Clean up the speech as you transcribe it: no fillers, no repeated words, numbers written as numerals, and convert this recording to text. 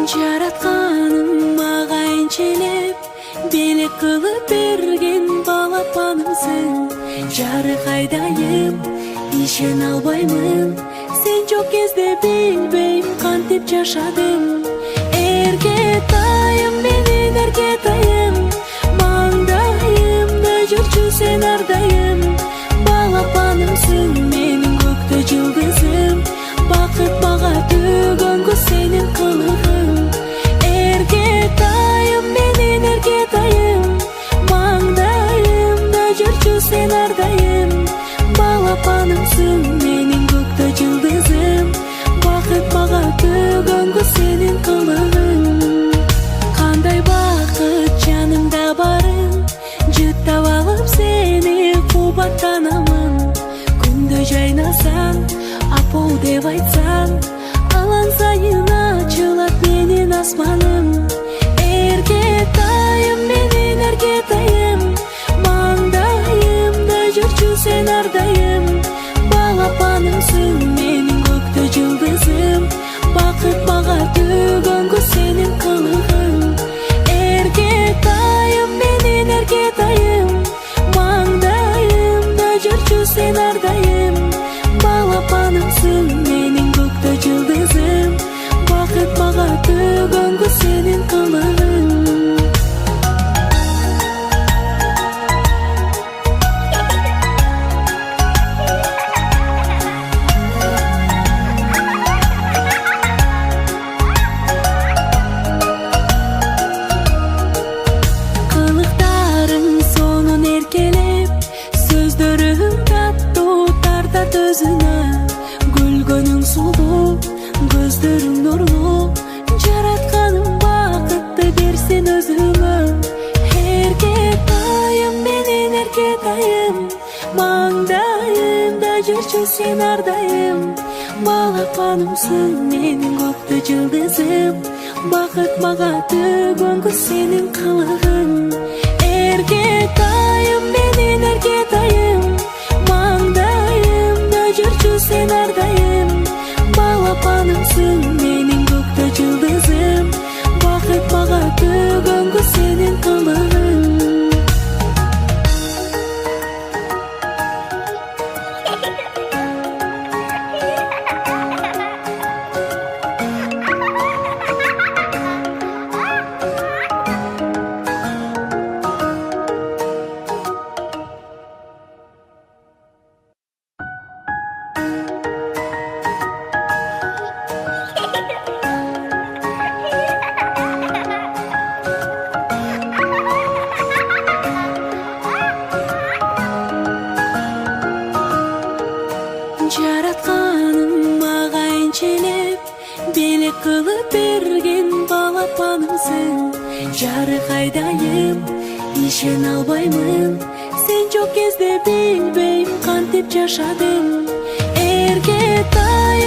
Жаратканым мага энчелеп белек кылып берген балапанымсың. Жарык айдайым ишен албаймын, сен жок кезде билбейм кантип жашадым. Эркетайым менин эркетайым, маңдайымда жүрчү сен ардайым. Балапанымсың менин көктө жылдызым, бакыт мага төгөнгө сенин кылыгың. Эркетайым менин эркетайым, маңдайымда жүрчү сен ардайым. Балапанымсың менин көктө жылдызым, бакыт мага төгөнгө сенин кылыгың. Кандай бакыт жанымда барың, жыттап алып сени кубаттанамын. Күндө жайнасаң, апол деп айтсаң, алан сайын ачылат менин асманым. Эркетайым менин эркетайым, маңдайымда жүрчү сен ардайым. Балапанымсың менин көктө жылдызым, бакыт мага төгөнгө сенин кылыгың. Эркетайым менин эркетайым, маңдайымда жүрчү сен ардайым. Балапанымсың менин көктө жылдызым, бакыт мага төгөнгө сенин кылыгың. Кылыктарың сонун эркелеп, сөздөрүң таттуу тартат өзүнө. Күлгөнүң сулуу, көздөрүң нурлуу, жаратканым бакытты берсин өзүңө. Эркетайым менин эркетайым, маңдайымда жүрчү сен ардайым. Балапанымсың менин көктө жылдызым, бакыт мага төгөнгө сенин кылыгың. Эркетайым менин эркетайым, маңдайымда жүрчү сен ардайым. Балапанымсың менин көктө жылдызым, бакыт мага төгөнгө сенин кылыгың. Жаратканым мага энчелеп белек кылып берген балапанымсың. Жарык айдайым ишен албаймын, сен жок кезде билбейм кантип жашадым. Эркетай